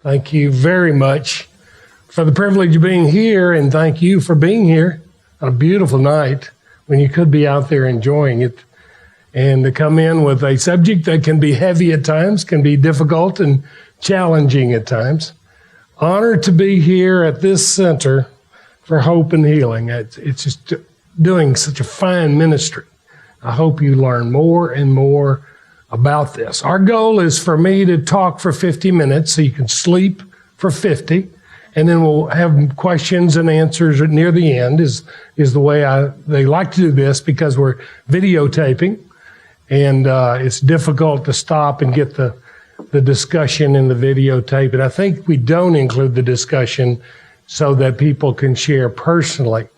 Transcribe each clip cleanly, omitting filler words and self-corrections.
Thank you very much for the privilege of being here, and thank you for being here on a beautiful night when you could be out there enjoying it. And to come in with a subject that can be heavy at times, can be difficult and challenging at times. Honored to be here at this center for hope and healing. It's just doing such a fine ministry. I hope you learn more and more about this. Our goal is for me to talk for 50 minutes so you can sleep for 50, and then we'll have questions and answers near the end is the way they like to do this, because we're videotaping, and it's difficult to stop and get the discussion in the videotape. And I think we don't include the discussion so that people can share personally.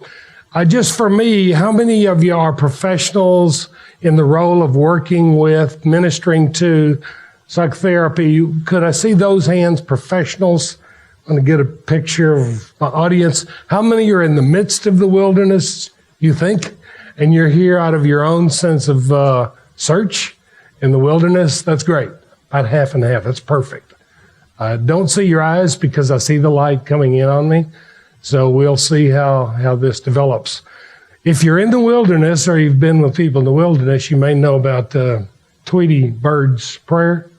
Just for me, how many of you are professionals in the role of working with, ministering to psychotherapy? Could I see those hands, professionals? I'm going to get a picture of my audience. How many are in the midst of the wilderness, you think? And you're here out of your own sense of search in the wilderness? That's great. About half and half. That's perfect. I don't see your eyes because I see the light coming in on me. So we'll see how this develops. If you're in the wilderness or you've been with people in the wilderness, you may know about Tweetie Bird's prayer.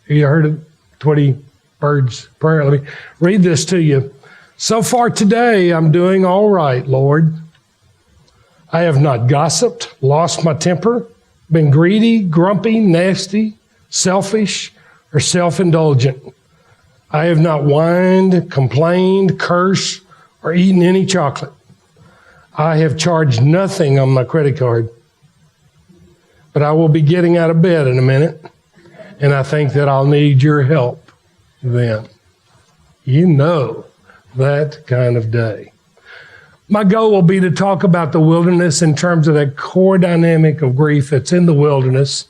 Have you heard of Tweetie Bird's prayer? Let me read this to you. So far today, I'm doing all right, Lord. I have not gossiped, lost my temper, been greedy, grumpy, nasty, selfish, or self-indulgent. I have not whined, complained, cursed, or eaten any chocolate. I have charged nothing on my credit card. But I will be getting out of bed in a minute, and I think that I'll need your help then. You know that kind of day. My goal will be to talk about the wilderness in terms of that core dynamic of grief that's in the wilderness,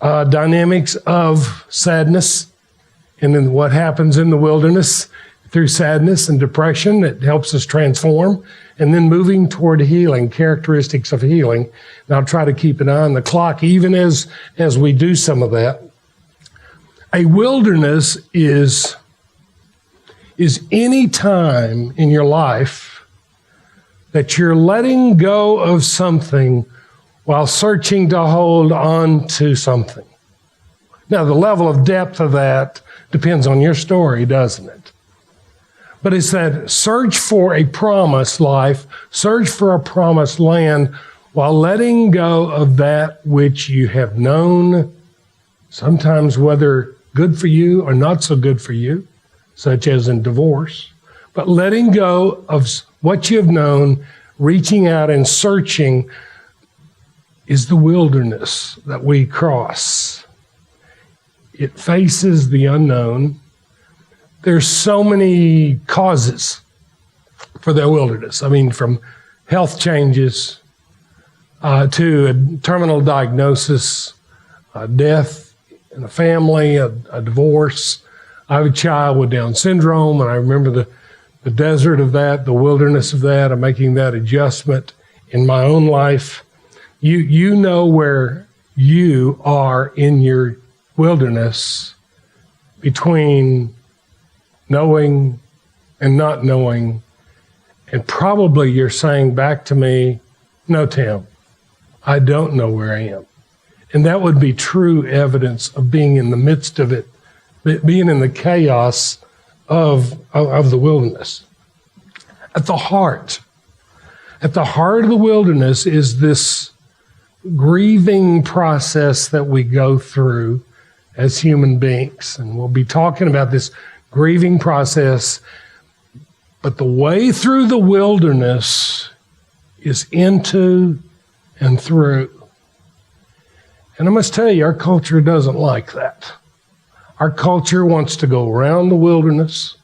dynamics of sadness, and then what happens in the wilderness through sadness and depression that helps us transform, and then moving toward healing, characteristics of healing. And I'll try to keep an eye on the clock even as we do some of that. A wilderness is any time in your life that you're letting go of something while searching to hold on to something. Now, the level of depth of that depends on your story, doesn't it? But it's that search for a promised life, search for a promised land, while letting go of that which you have known, sometimes whether good for you or not so good for you, such as in divorce, but letting go of what you have known, reaching out and searching is the wilderness that we cross. It faces the unknown. There's so many causes for the wilderness. I mean, from health changes to a terminal diagnosis, death in a family, a divorce. I have a child with Down syndrome, and I remember the desert of that, the wilderness of that, of making that adjustment in my own life. You know where you are in your wilderness between knowing and not knowing, and probably you're saying back to me, no, Tim, I don't know where I am. And that would be true evidence of being in the midst of it, being in the chaos of the wilderness. At the heart of the wilderness is this grieving process that we go through as human beings. And we'll be talking about this grieving process, but the way through the wilderness is into and through. And I must tell you, our culture doesn't like that. Our culture wants to go around the wilderness.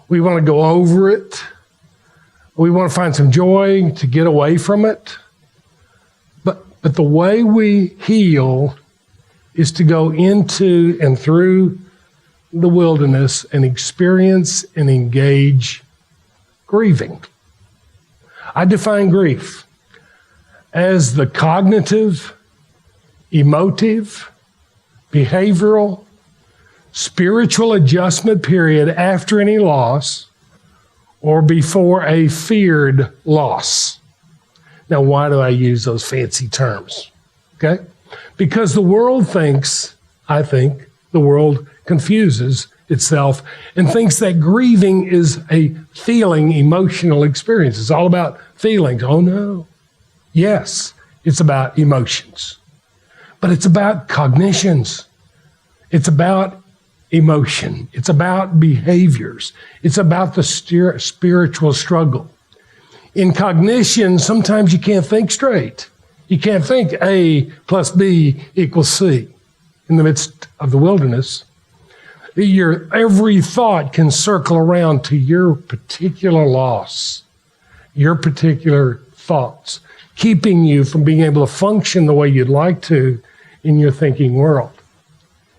We want to go over it. We want to find some joy to get away from it. But the way we heal is to go into and through the wilderness and experience and engage grieving. I define grief as the cognitive, emotive, behavioral, spiritual adjustment period after any loss or before a feared loss. Now, why do I use those fancy terms? Okay? Because the world thinks, I think, the world confuses itself and thinks that grieving is a feeling, emotional experience. It's all about feelings. Oh, no. Yes, it's about emotions. But it's about cognitions. It's about emotion. It's about behaviors. It's about the spiritual struggle. In cognition, sometimes you can't think straight. You can't think A plus B equals C. In the midst of the wilderness, your every thought can circle around to your particular loss, your particular thoughts, keeping you from being able to function the way you'd like to in your thinking world.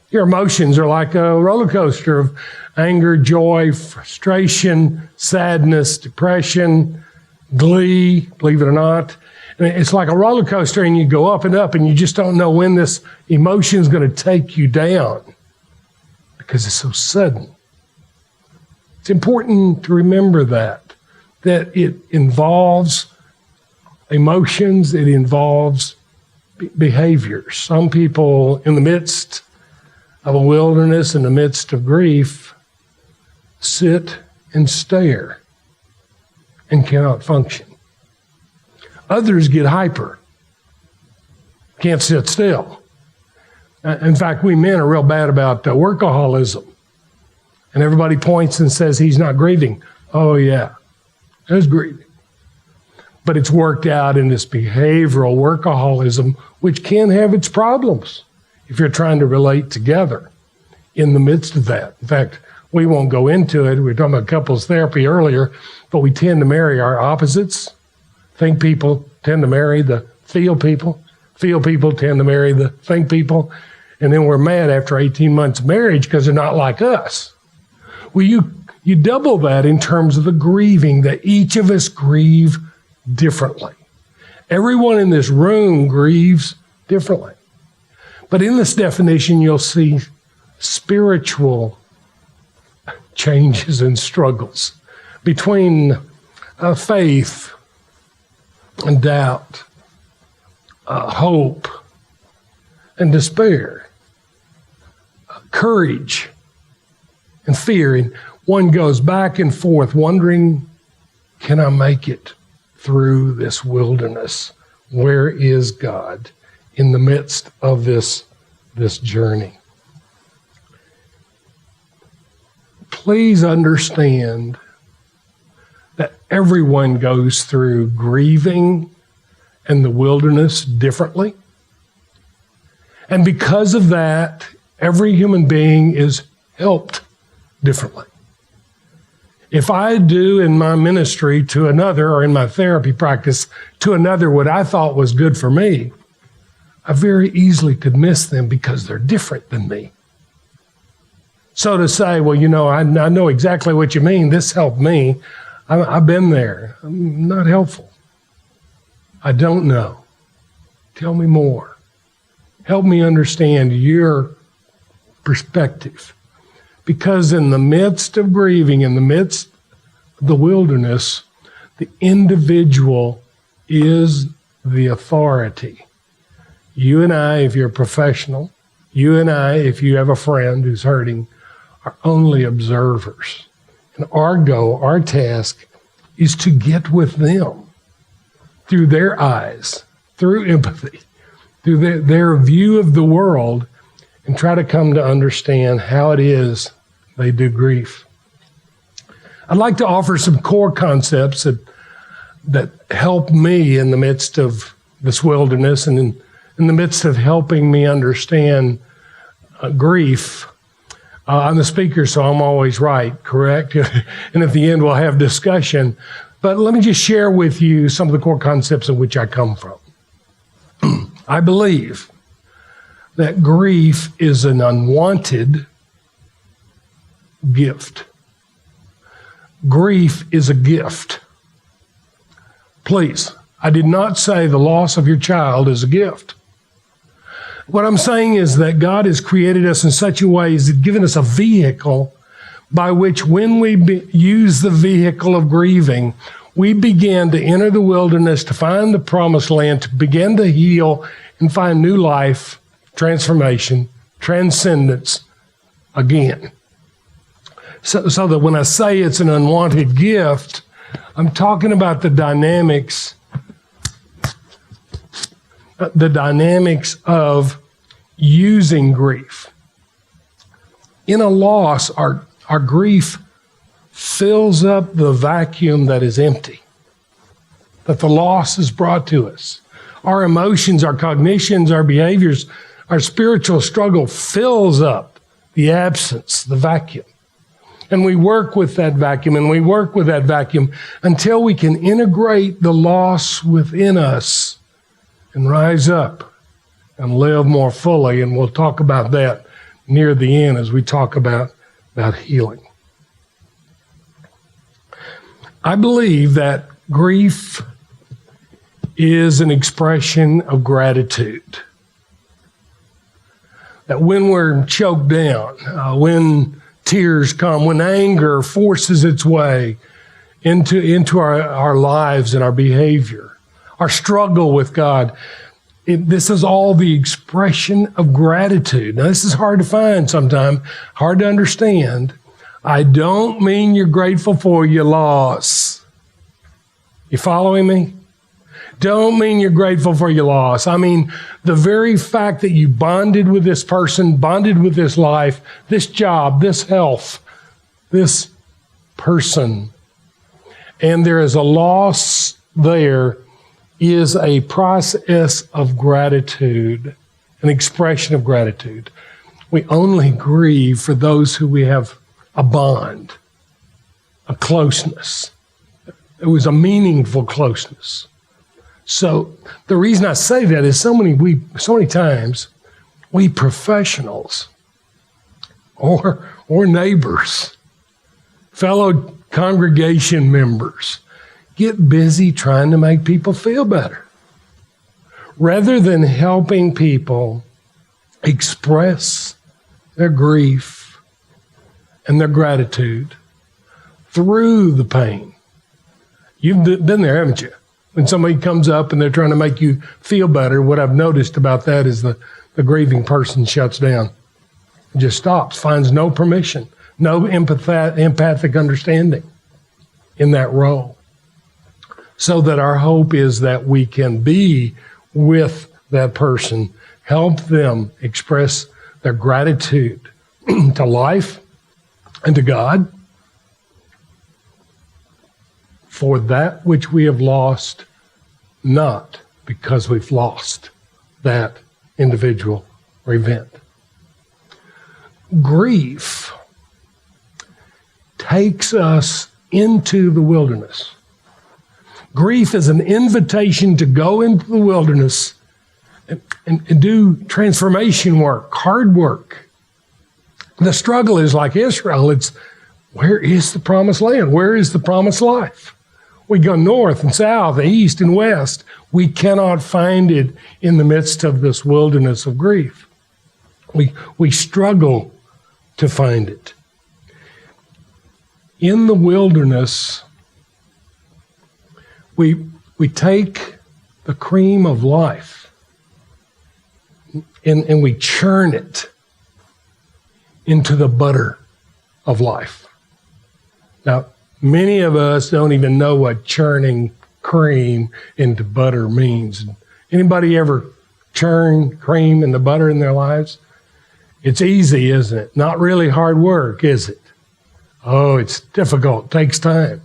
Your emotions are like a roller coaster of anger, joy, frustration, sadness, depression, glee, believe it or not. And it's like a roller coaster, and you go up and you just don't know when this emotion is going to take you down because it's so sudden. It's important to remember that it involves emotions, it involves behaviors. Some people in the midst of a wilderness, in the midst of grief, sit and stare and cannot function. Others get hyper, can't sit still. In fact, we men are real bad about workaholism. And everybody points and says he's not grieving. Oh, yeah, there's grieving. But it's worked out in this behavioral workaholism, which can have its problems if you're trying to relate together in the midst of that. In fact, we won't go into it. We were talking about couples therapy earlier, but we tend to marry our opposites. Think people tend to marry the feel people. Feel people tend to marry the think people. And then we're mad after 18 months of marriage because they're not like us. Well, you double that in terms of the grieving, that each of us grieve differently. Everyone in this room grieves differently. But in this definition, you'll see spiritual changes and struggles between faith and doubt, hope and despair, courage and fear. And one goes back and forth wondering, can I make it through this wilderness? Where is God in the midst of this journey? Please understand that everyone goes through grieving and the wilderness differently. And because of that, every human being is helped differently. If I do in my ministry to another, or in my therapy practice to another, what I thought was good for me, I very easily could miss them because they're different than me. So to say, well, I know exactly what you mean, this helped me, I've been there, I'm not helpful. I don't know. Tell me more. Help me understand your perspective. Because in the midst of grieving, in the midst of the wilderness, the individual is the authority. You and I, if you're a professional, you and I, if you have a friend who's hurting, are only observers. And our goal, our task, is to get with them through their eyes, through empathy, through their view of the world, and try to come to understand how it is they do grief. I'd like to offer some core concepts that help me in the midst of this wilderness and in the midst of helping me understand grief. I'm the speaker, so I'm always right, correct? And at the end, we'll have discussion. But let me just share with you some of the core concepts of which I come from. I believe that grief is an unwanted gift. Grief is a gift. Please, I did not say the loss of your child is a gift. What I'm saying is that God has created us in such a way, He's given us a vehicle by which when we use the vehicle of grieving, we begin to enter the wilderness, to find the promised land, to begin to heal and find new life, transformation, transcendence again. So that when I say it's an unwanted gift, I'm talking about the dynamics of using grief. In a loss, our grief fills up the vacuum that is empty, that the loss has brought to us. Our emotions, our cognitions, our behaviors, our spiritual struggle fills up the absence, the vacuum. And we work with that vacuum, and we work with that vacuum until we can integrate the loss within us and rise up and live more fully. And we'll talk about that near the end as we talk about healing. I believe that grief is an expression of gratitude. That when we're choked down, when tears come, when anger forces its way into our lives and our behavior, our struggle with God, this is all the expression of gratitude. Now, this is hard to find sometimes, hard to understand. I don't mean you're grateful for your loss. You following me? Don't mean you're grateful for your loss. I mean, the very fact that you bonded with this person, bonded with this life, this job, this health, this person, and there is a loss there, is a process of gratitude, an expression of gratitude. We only grieve for those who we have a bond, a closeness. It was a meaningful closeness. So the reason I say that is so many times we professionals or neighbors, fellow congregation members, get busy trying to make people feel better rather than helping people express their grief and their gratitude through the pain. You've been there, haven't you? When somebody comes up and they're trying to make you feel better, what I've noticed about that is the grieving person shuts down, just stops, finds no permission, no empathic understanding in that role. So that our hope is that we can be with that person, help them express their gratitude to life and to God for that which we have lost, not because we've lost that individual or event. Grief takes us into the wilderness. Grief is an invitation to go into the wilderness and do transformation work, hard work. The struggle is like Israel. It's, where is the promised land? Where is the promised life? We go north and south, east and west. We cannot find it in the midst of this wilderness of grief. We struggle to find it. In the wilderness, we take the cream of life and we churn it into the butter of life. Now, many of us don't even know what churning cream into butter means. Anybody ever churn cream into butter in their lives? It's easy, isn't it? Not really hard work, is it? Oh, it's difficult, takes time.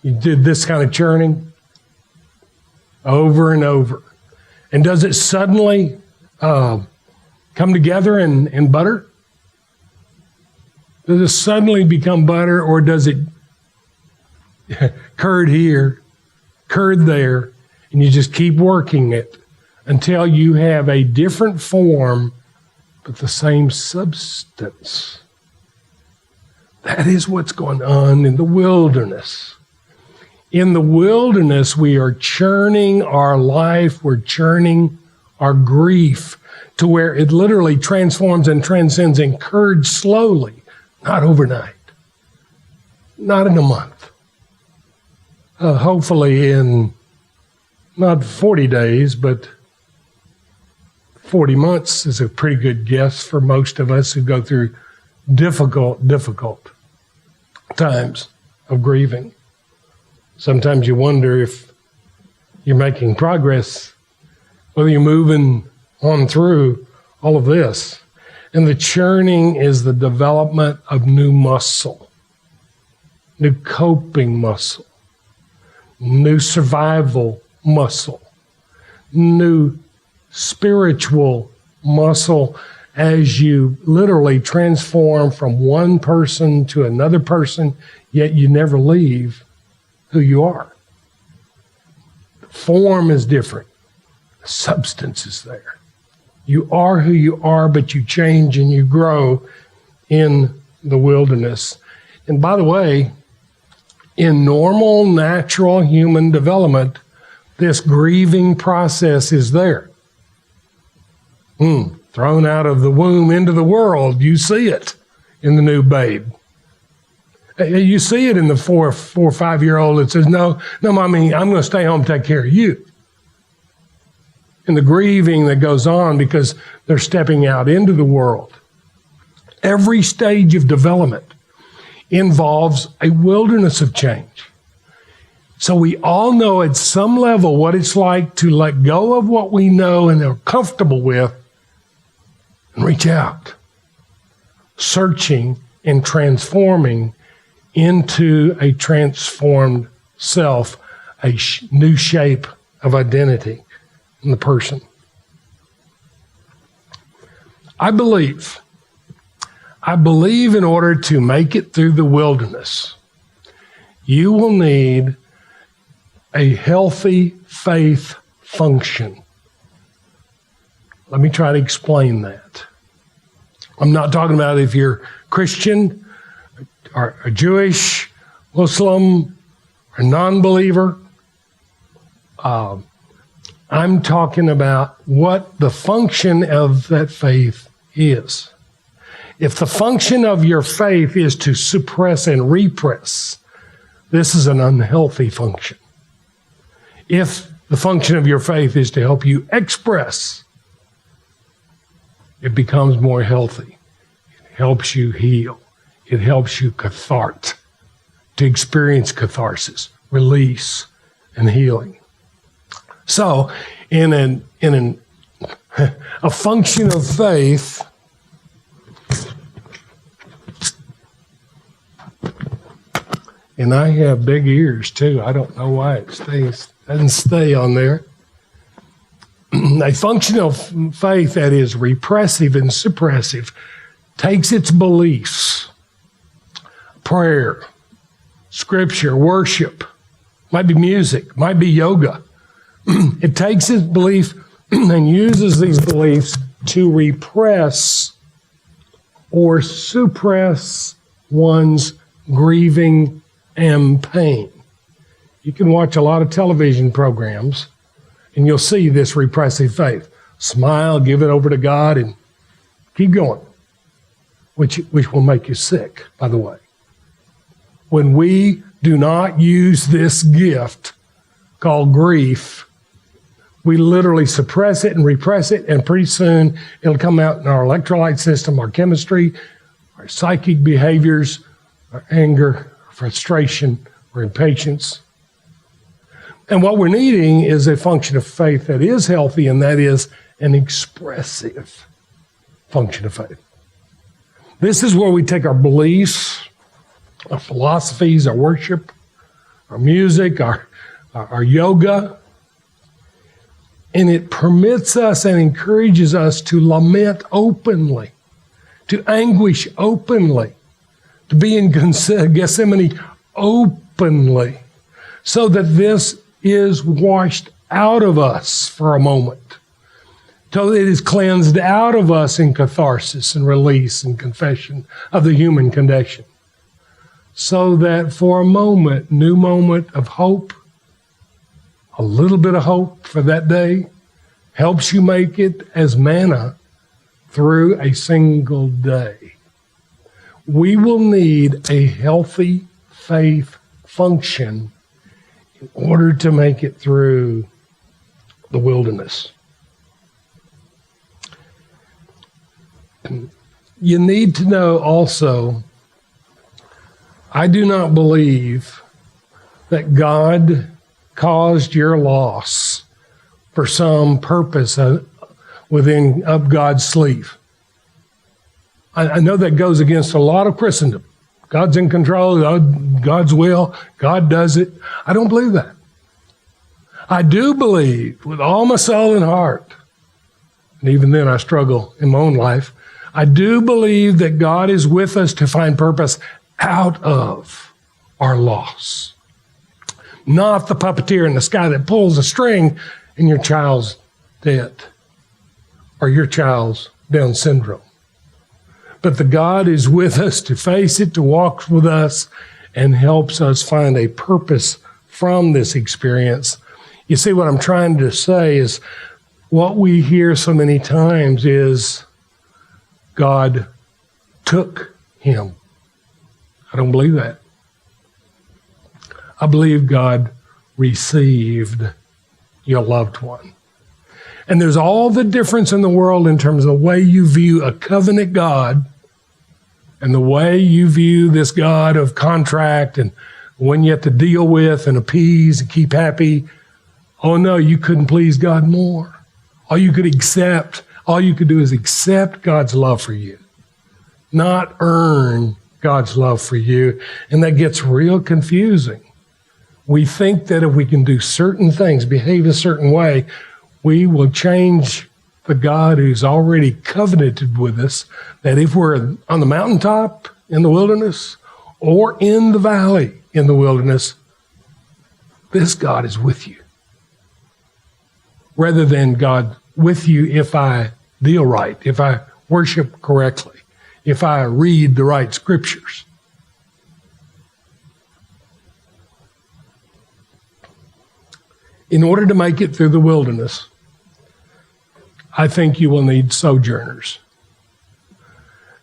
You did this kind of churning over and over. And does it suddenly come together in butter? Does it suddenly become butter, or does it curd here, curd there, and you just keep working it until you have a different form but the same substance? That is what's going on in the wilderness. In the wilderness, we are churning our life, we're churning our grief to where it literally transforms and transcends and curds slowly, not overnight, not in a month. Hopefully in not 40 days, but 40 months is a pretty good guess for most of us who go through difficult times of grieving. Sometimes you wonder if you're making progress, whether you're moving on through all of this. And the churning is the development of new muscle, new coping muscle, new survival muscle, new spiritual muscle as you literally transform from one person to another person, yet you never leave who you are. The form is different. The substance is there. You are who you are, but you change and you grow in the wilderness. And by the way, in normal, natural human development, this grieving process is there. Thrown out of the womb into the world, you see it in the new babe. You see it in the 4 or 5-year-old that says, no, mommy, I'm going to stay home and take care of you. And the grieving that goes on because they're stepping out into the world. Every stage of development involves a wilderness of change. So we all know at some level what it's like to let go of what we know and are comfortable with and reach out, searching and transforming into a transformed self, a new shape of identity in the person. I believe in order to make it through the wilderness, you will need a healthy faith function. Let me try to explain that. I'm not talking about if you're Christian or Jewish, Muslim, or non-believer. I'm talking about what the function of that faith is. If the function of your faith is to suppress and repress, this is an unhealthy function. If the function of your faith is to help you express, it becomes more healthy. It helps you heal. It helps you to experience catharsis, release, and healing. So, in a function of faith, and I have big ears too. I don't know why it doesn't stay on there. A function of faith that is repressive and suppressive takes its beliefs, prayer, scripture, worship, might be music, might be yoga. It takes its belief and uses these beliefs to repress or suppress one's grieving and pain. You can watch a lot of television programs and you'll see this repressive faith. Smile, give it over to God, and keep going, which will make you sick, by the way. When we do not use this gift called grief, we literally suppress it and repress it, and pretty soon it'll come out in our electrolyte system, our chemistry, our psychic behaviors, our anger, our frustration, our impatience. And what we're needing is a function of faith that is healthy, and that is an expressive function of faith. This is where we take our beliefs, our philosophies, our worship, our music, our yoga, and it permits us and encourages us to lament openly, to anguish openly, to be in Gethsemane openly, so that this is washed out of us for a moment. So it is cleansed out of us in catharsis and release and confession of the human condition. So that for a moment, new moment of hope, a little bit of hope for that day, helps you make it as manna through a single day. We will need a healthy faith function in order to make it through the wilderness. You need to know also, I do not believe that God caused your loss for some purpose within up God's sleeve. I know that goes against a lot of Christendom. God's in control, God's will, God does it. I don't believe that. I do believe with all my soul and heart, and even then I struggle in my own life, I do believe that God is with us to find purpose out of our loss. Not the puppeteer in the sky that pulls a string and your child's dead or your child's Down syndrome. But the God is with us to face it, to walk with us, and helps us find a purpose from this experience. You see, what I'm trying to say is what we hear so many times is God took him. I don't believe that. I believe God received your loved one. And there's all the difference in the world in terms of the way you view a covenant God and the way you view this God of contract and one you have to deal with and appease and keep happy. Oh no, you couldn't please God more. All you could do is accept God's love for you, not earn God's love for you. And that gets real confusing. We think that if we can do certain things, behave a certain way, we will change the God who's already covenanted with us, that if we're on the mountaintop in the wilderness or in the valley in the wilderness, this God is with you. Rather than God with you if I deal right, if I worship correctly, if I read the right scriptures. In order to make it through the wilderness, I think you will need sojourners.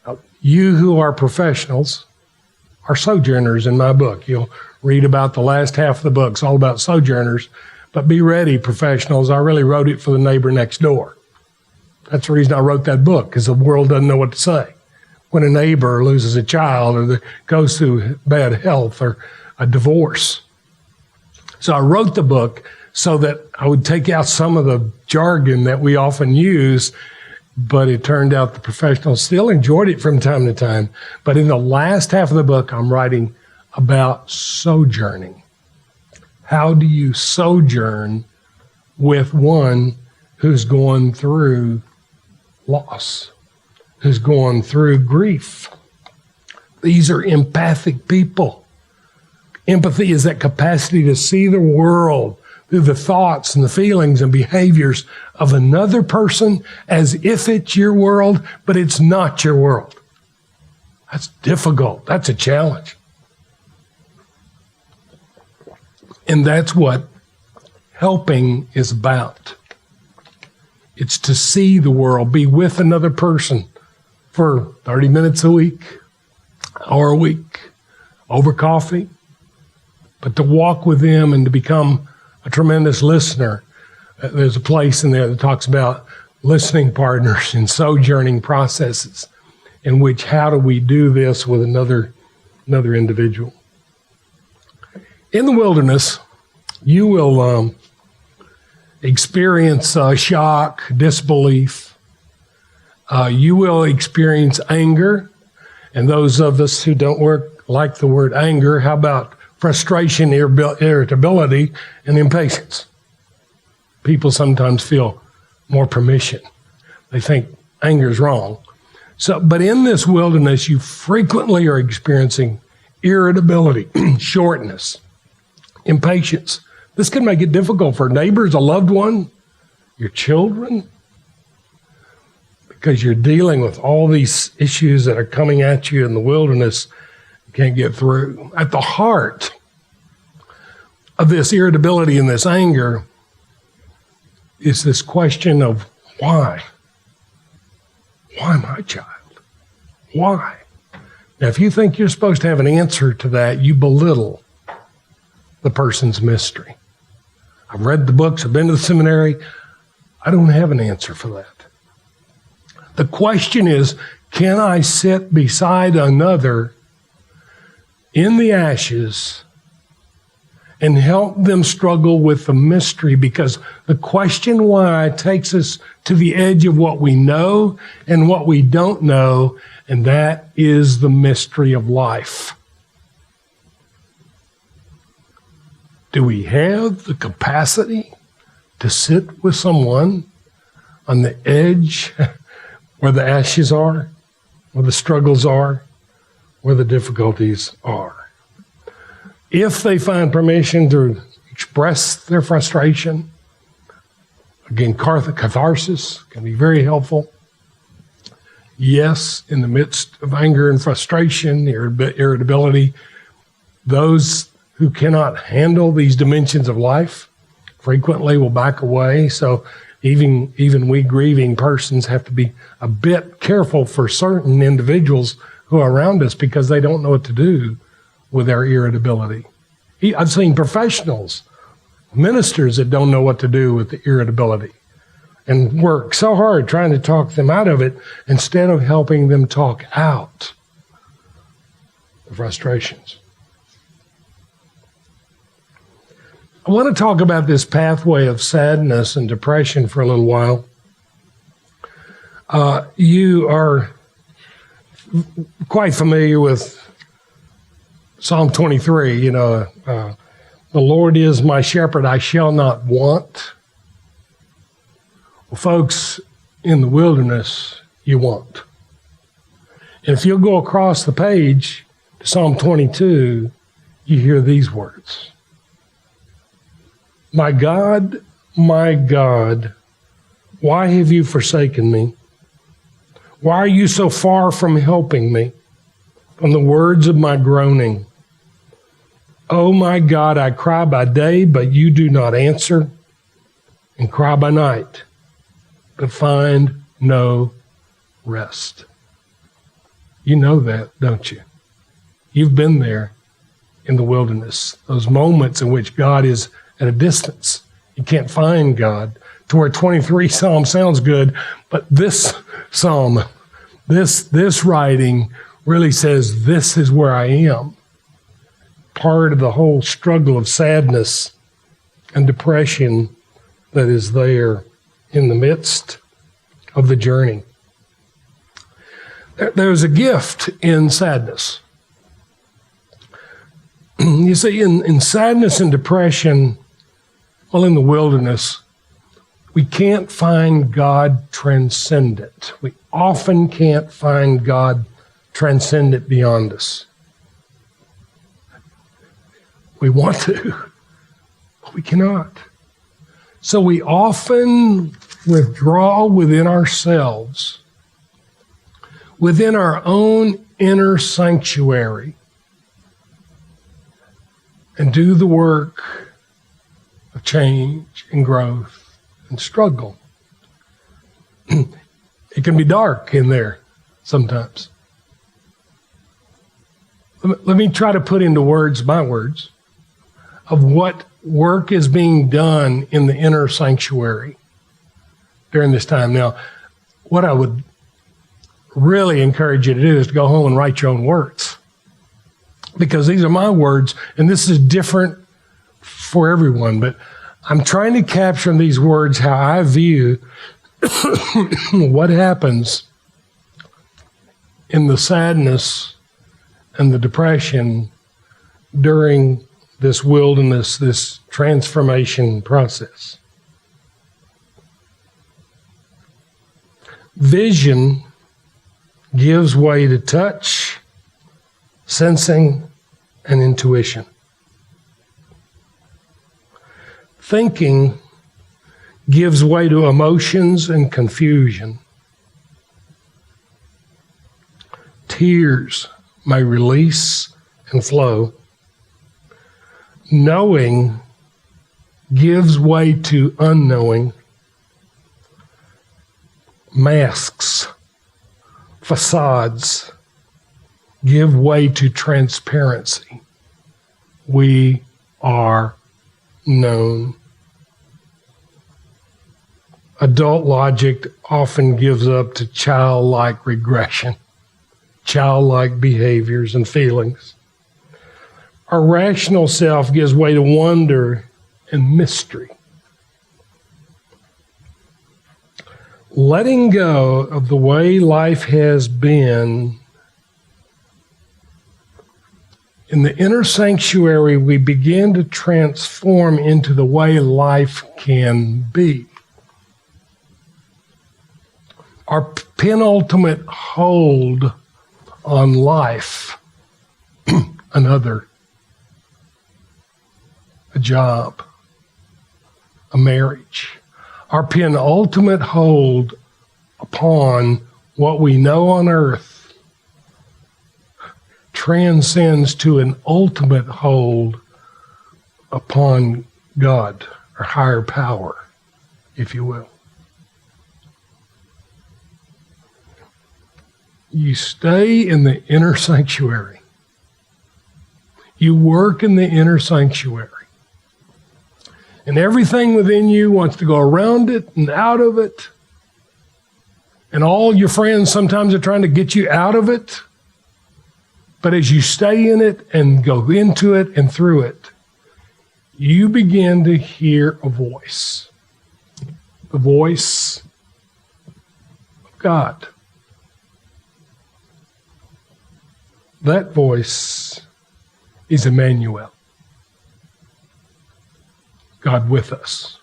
Now, you who are professionals are sojourners in my book. You'll read about the last half of the book. It's all about sojourners. But be ready, professionals. I really wrote it for the neighbor next door. That's the reason I wrote that book, because the world doesn't know what to say. When a neighbor loses a child or goes through bad health or a divorce. So I wrote the book so that I would take out some of the jargon that we often use, but it turned out the professionals still enjoyed it from time to time. But in the last half of the book, I'm writing about sojourning. How do you sojourn with one who's going through loss, who's going through grief? These are empathic people. Empathy is that capacity to see the world through the thoughts and the feelings and behaviors of another person as if it's your world, but it's not your world. That's difficult. That's a challenge. And that's what helping is about. It's to see the world, be with another person for 30 minutes a week, hour a week, over coffee, but to walk with them and to become a tremendous listener. There's a place in there that talks about listening partners and sojourning processes, in which how do we do this with another individual. In the wilderness, you will experience shock, disbelief. You will experience anger. And those of us who don't like the word anger, how about frustration, irritability, and impatience? People sometimes feel more permission. They think anger is wrong. But in this wilderness, you frequently are experiencing irritability, shortness, impatience. This can make it difficult for neighbors, a loved one, your children, because you're dealing with all these issues that are coming at you in the wilderness. You can't get through. At the heart of this irritability and this anger is this question of why? Why my child? Why? Now, if you think you're supposed to have an answer to that, you belittle the person's mystery. I've read the books, I've been to the seminary. I don't have an answer for that. The question is, can I sit beside another in the ashes and help them struggle with the mystery? Because the question why takes us to the edge of what we know and what we don't know, and that is the mystery of life. Do we have the capacity to sit with someone on the edge where the ashes are, where the struggles are, where the difficulties are? If they find permission to express their frustration, again, catharsis can be very helpful. Yes, in the midst of anger and frustration, irritability, those who cannot handle these dimensions of life frequently will back away. So even we grieving persons have to be a bit careful for certain individuals who are around us because they don't know what to do with their irritability. I've seen professionals, ministers that don't know what to do with the irritability and work so hard trying to talk them out of it instead of helping them talk out the frustrations. I want to talk about this pathway of sadness and depression for a little while. You are quite familiar with Psalm 23, the Lord is my shepherd, I shall not want. Well, folks, in the wilderness, you want. And if you'll go across the page to Psalm 22, you hear these words. My God, why have you forsaken me? Why are you so far from helping me? From the words of my groaning. Oh my God, I cry by day, but you do not answer, and cry by night, but find no rest. You know that, don't you? You've been there in the wilderness, those moments in which God is at a distance. You can't find God, to where 23 Psalm sounds good, but this Psalm, this writing really says this is where I am. Part of the whole struggle of sadness and depression that is there in the midst of the journey. There's a gift in sadness. You see, in sadness and depression, well, in the wilderness, we can't find God transcendent. We often can't find God transcendent beyond us. We want to, but we cannot. So we often withdraw within ourselves, within our own inner sanctuary, and do the work of change and growth and struggle. It can be dark in there sometimes. Let me try to put into words my words of what work is being done in the inner sanctuary during this time. Now, what I would really encourage you to do is to go home and write your own words, because these are my words, and this is different for everyone, but I'm trying to capture in these words how I view what happens in the sadness and the depression during this wilderness, this transformation process. Vision gives way to touch, sensing, and intuition. Thinking gives way to emotions and confusion. Tears may release and flow. Knowing gives way to unknowing. Masks facades give way to transparency. We are known. Adult logic often gives up to childlike regression, childlike behaviors and feelings. Our rational self gives way to wonder and mystery. Letting go of the way life has been, in the inner sanctuary, we begin to transform into the way life can be. Our penultimate hold on life, another, a job, a marriage, our penultimate hold upon what we know on earth transcends to an ultimate hold upon God, or higher power, if you will. You stay in the inner sanctuary. You work in the inner sanctuary. And everything within you wants to go around it and out of it. And all your friends sometimes are trying to get you out of it. But as you stay in it and go into it and through it, you begin to hear a voice. The voice of God. That voice is Emmanuel. God with us.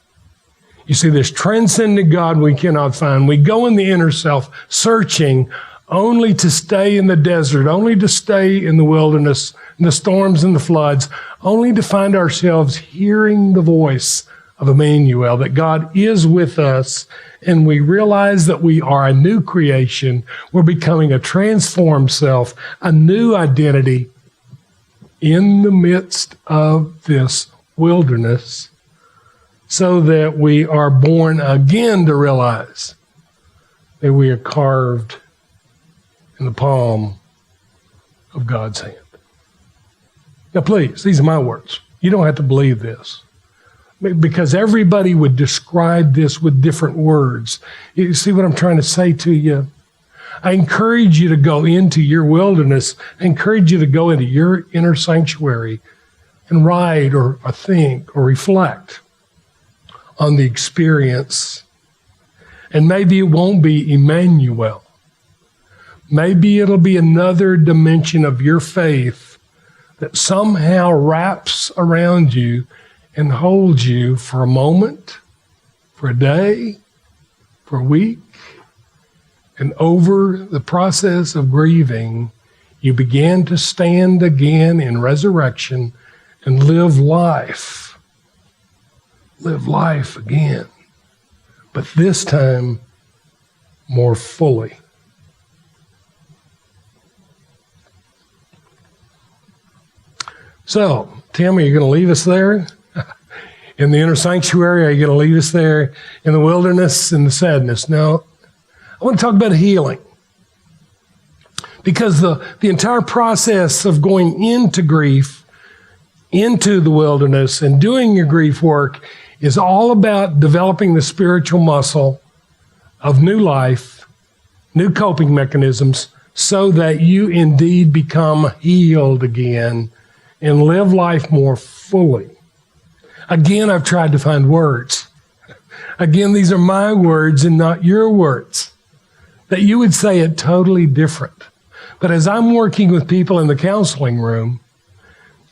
You see, this transcendent God we cannot find. We go in the inner self searching only to stay in the desert, only to stay in the wilderness, in the storms and the floods, only to find ourselves hearing the voice of Emmanuel, that God is with us, and we realize that we are a new creation. We're becoming a transformed self, a new identity in the midst of this wilderness, so that we are born again to realize that we are carved in the palm of God's hand. Now, please, these are my words. You don't have to believe this, because everybody would describe this with different words. You see what I'm trying to say to you? I encourage you to go into your wilderness. I encourage you to go into your inner sanctuary and write or think or reflect on the experience. And maybe it won't be Emmanuel. Maybe it'll be another dimension of your faith that somehow wraps around you and holds you for a moment, for a day, for a week. And over the process of grieving, you begin to stand again in resurrection and live life. Live life again, but this time more fully. So, Tim, are you going to leave us there in the inner sanctuary? Are you going to leave us there in the wilderness and the sadness? No, I want to talk about healing, because the entire process of going into grief, into the wilderness, and doing your grief work is all about developing the spiritual muscle of new life, new coping mechanisms, so that you indeed become healed again and live life more fully. Again, I've tried to find words. Again, these are my words and not your words, that you would say it totally different. But as I'm working with people in the counseling room,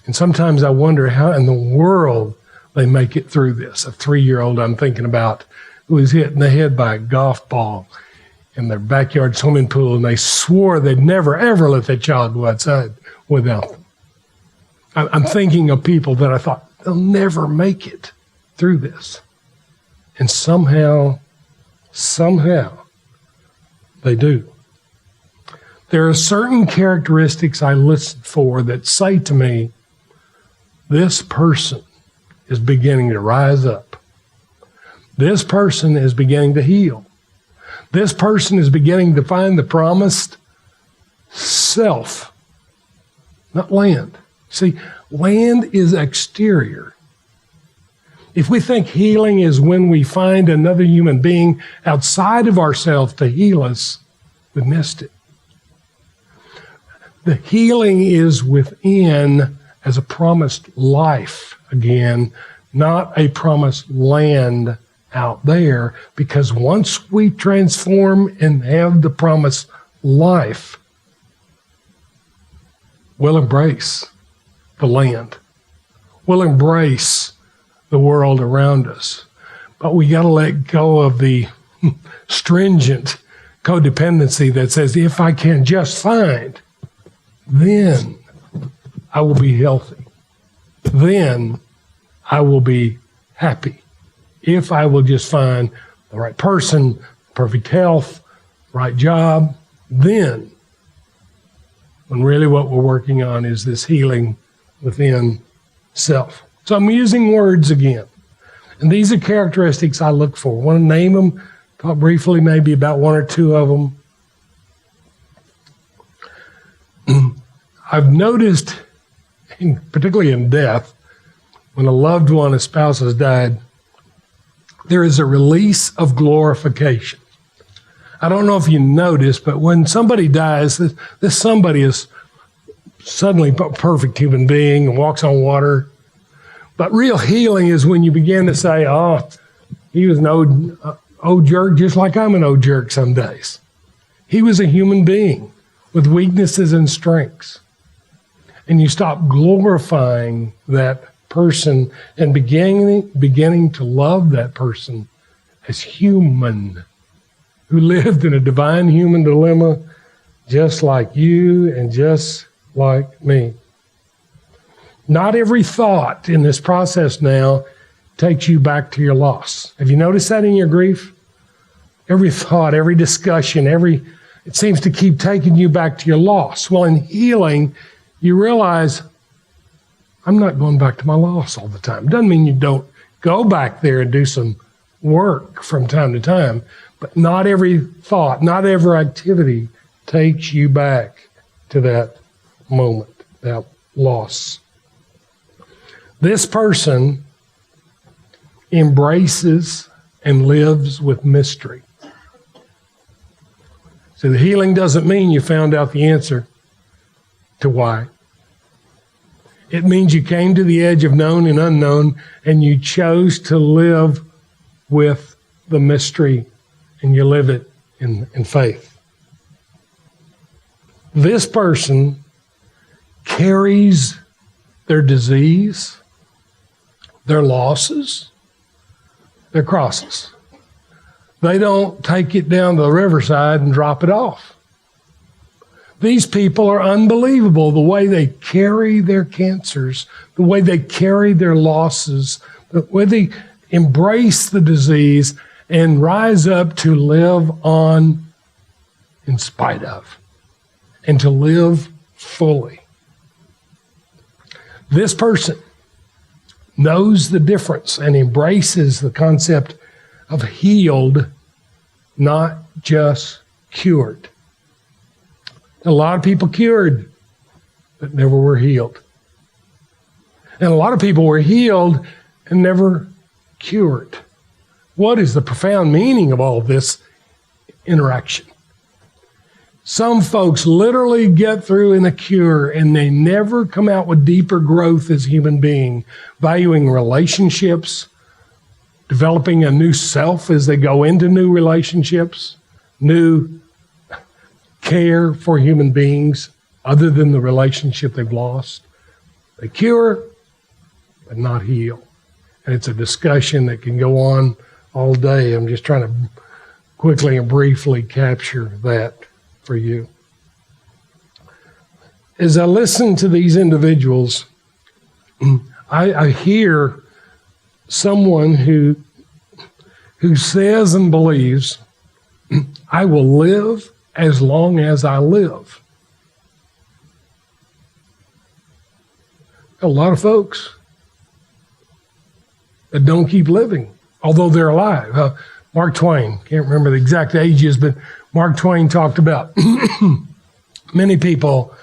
and sometimes I wonder how in the world they make it through this. A 3-year-old I'm thinking about who was hit in the head by a golf ball in their backyard swimming pool, and they swore they'd never, ever let that child go outside without them. I'm thinking of people that I thought, they'll never make it through this. And somehow, they do. There are certain characteristics I listed for that say to me, this person is beginning to rise up. This person is beginning to heal. This person is beginning to find the promised self, not land. See, land is exterior. If we think healing is when we find another human being outside of ourselves to heal us, we missed it. The healing is within as a promised life again, not a promised land out there, because once we transform and have the promised life, we'll embrace the land. We'll embrace the world around us. But we got to let go of the stringent codependency that says, if I can just find, then I will be healthy. Then I will be happy. If I will just find the right person, perfect health, right job, then, when really what we're working on is this healing within self. So I'm using words again. And these are characteristics I look for. I want to name them, talk briefly maybe about one or two of them. I've noticed, particularly in death, when a loved one, a spouse has died, there is a release of glorification. I don't know if you notice, but when somebody dies, this somebody is suddenly a perfect human being and walks on water. But real healing is when you begin to say, oh, he was an old jerk, just like I'm an old jerk some days. He was a human being with weaknesses and strengths. And you stop glorifying that person and beginning to love that person as human, who lived in a divine human dilemma just like you and just like me. Not every thought in this process now takes you back to your loss. Have you noticed that in your grief? Every thought, every discussion, it seems to keep taking you back to your loss. Well, in healing, you realize, I'm not going back to my loss all the time. Doesn't mean you don't go back there and do some work from time to time, but not every thought, not every activity takes you back to that moment, that loss. This person embraces and lives with mystery. So the healing doesn't mean you found out the answer to why. It means you came to the edge of known and unknown, and you chose to live with the mystery, and you live it in faith. This person carries their disease, their losses, their crosses. They don't take it down to the riverside and drop it off. These people are unbelievable, the way they carry their cancers, the way they carry their losses, the way they embrace the disease and rise up to live on in spite of, and to live fully. This person knows the difference and embraces the concept of healed, not just cured. A lot of people cured, but never were healed. And a lot of people were healed and never cured. What is the profound meaning of all this interaction? Some folks literally get through in a cure and they never come out with deeper growth as a human being, valuing relationships, developing a new self as they go into new relationships, new care for human beings other than the relationship they've lost. They cure, but not heal. And it's a discussion that can go on all day. I'm just trying to quickly and briefly capture that for you. As I listen to these individuals, I hear someone who says and believes, I will live as long as I live. A lot of folks that don't keep living, although they're alive. Mark Twain, can't remember the exact ages, but Mark Twain talked about Many people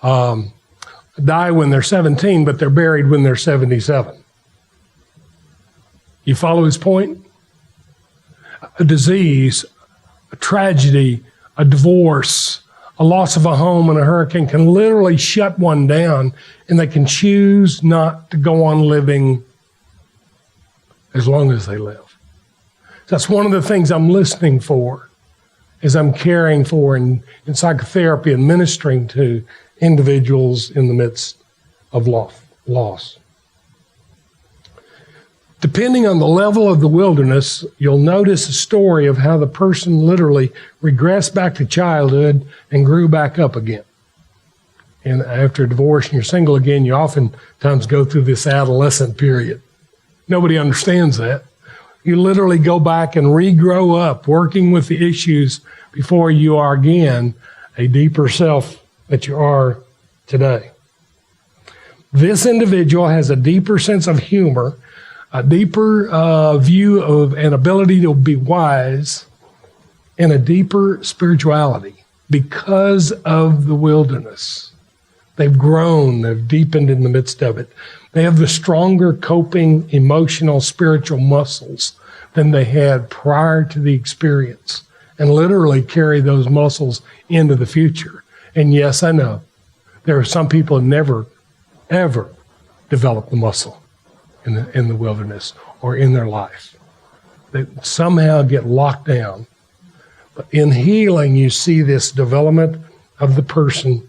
die when they're 17, but they're buried when they're 77. You follow his point? A disease, a tragedy, a divorce, a loss of a home and a hurricane can literally shut one down, and they can choose not to go on living as long as they live. That's one of the things I'm listening for as I'm caring for in psychotherapy and ministering to individuals in the midst of loss. Depending on the level of the wilderness, you'll notice a story of how the person literally regressed back to childhood and grew back up again. And after divorce and you're single again, you oftentimes go through this adolescent period. Nobody understands that. You literally go back and regrow up, working with the issues before you are again a deeper self that you are today. This individual has a deeper sense of humor, a deeper view of an ability to be wise, and a deeper spirituality because of the wilderness. They've grown, they've deepened in the midst of it. They have the stronger coping, emotional, spiritual muscles than they had prior to the experience, and literally carry those muscles into the future. And yes, I know, there are some people who never, ever develop the muscle in the wilderness or in their life. They somehow get locked down. But in healing, you see this development of the person.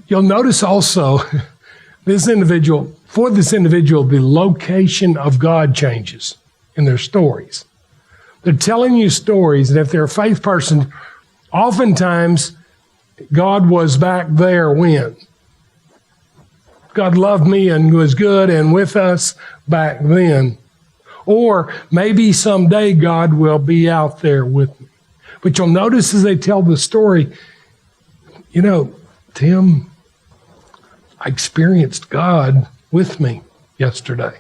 You'll notice also, for this individual, the location of God changes in their stories. They're telling you stories, and if they're a faith person, oftentimes God was back there when? God loved me and was good and with us back then. Or maybe someday God will be out there with me. But you'll notice as they tell the story, you know, Tim, I experienced God with me yesterday.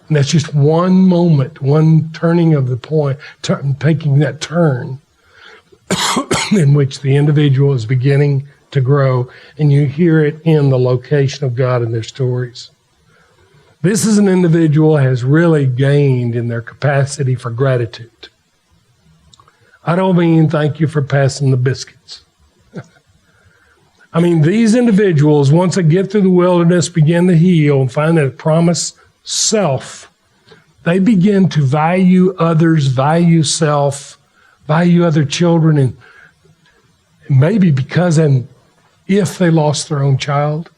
And that's just one moment, one turning of the point, taking that turn in which the individual is beginning to grow, and you hear it in the location of God in their stories. This is an individual who has really gained in their capacity for gratitude. I don't mean thank you for passing the biscuits. I mean, these individuals, once they get through the wilderness, begin to heal and find that promised self, they begin to value others, value self, value other children, and maybe because and if they lost their own child,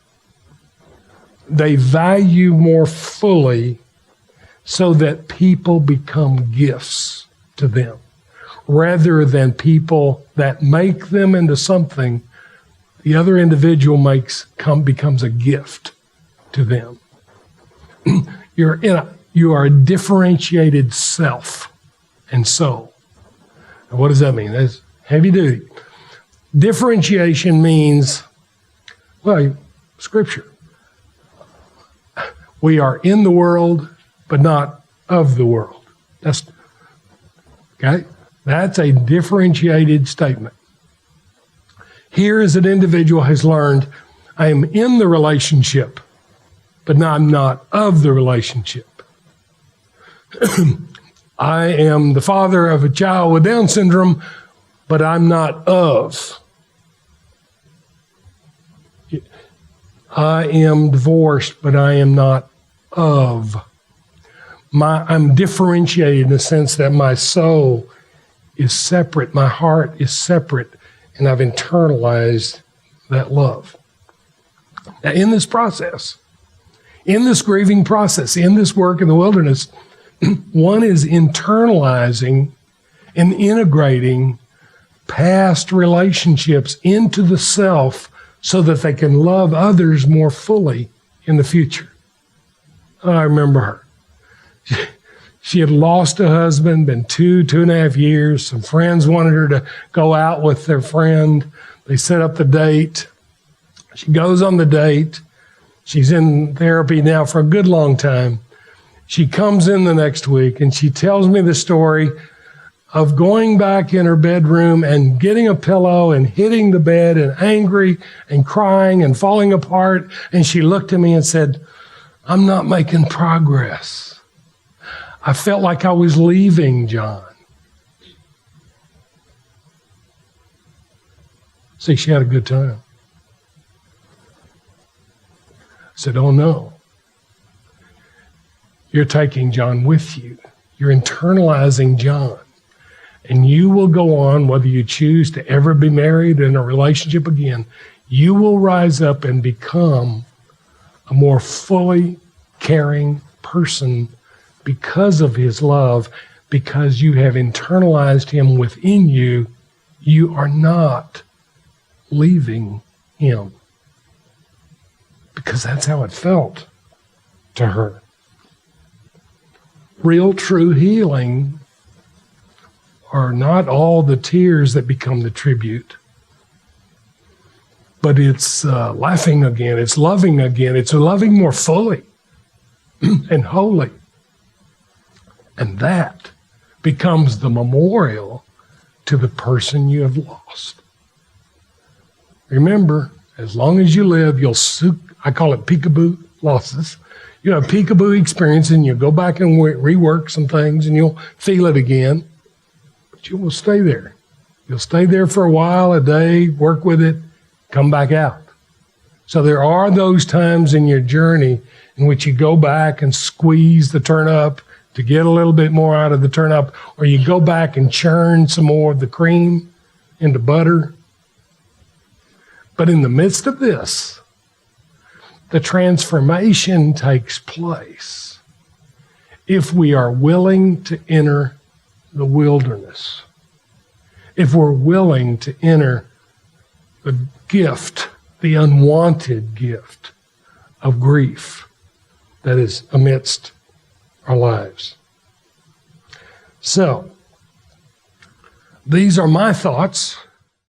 they value more fully so that people become gifts to them rather than people that make them into something the other individual becomes a gift to them. You are a differentiated self and soul. Now, what does that mean? That's heavy duty. Differentiation means, well, Scripture. We are in the world, but not of the world. That's a differentiated statement. Here is an individual has learned, I am in the relationship, but now I'm not of the relationship. I am the father of a child with Down syndrome, but I'm not of. I am divorced, but I am not of. I'm differentiated in the sense that my soul is separate, my heart is separate, and I've internalized that love. Now, in this process, in this grieving process, in this work in the wilderness, one is internalizing and integrating past relationships into the self so that they can love others more fully in the future. I remember her. She had lost a husband, been 2.5 years. Some friends wanted her to go out with their friend. They set up the date. She goes on the date. She's in therapy now for a good long time. She comes in the next week and she tells me the story of going back in her bedroom and getting a pillow and hitting the bed and angry and crying and falling apart. And she looked at me and said, I'm not making progress. I felt like I was leaving John. See, she had a good time. I said, oh no. You're taking John with you. You're internalizing John. And you will go on, whether you choose to ever be married in a relationship again, you will rise up and become a more fully caring person because of his love, because you have internalized him within you. You are not leaving him. Because that's how it felt to her. Real, true healing are not all the tears that become the tribute, but it's laughing again, it's loving again, it's loving more fully and wholly. And that becomes the memorial to the person you have lost. Remember, as long as you live, you'll I call it peekaboo losses. You have peekaboo experience and you'll go back and rework some things and you'll feel it again. But you will stay there. You'll stay there for a while, a day, work with it, come back out. So there are those times in your journey in which you go back and squeeze the turnip to get a little bit more out of the turnip, or you go back and churn some more of the cream into butter. But in the midst of this, the transformation takes place if we are willing to enter the wilderness, if we're willing to enter the gift, the unwanted gift of grief that is amidst our lives. So, these are my thoughts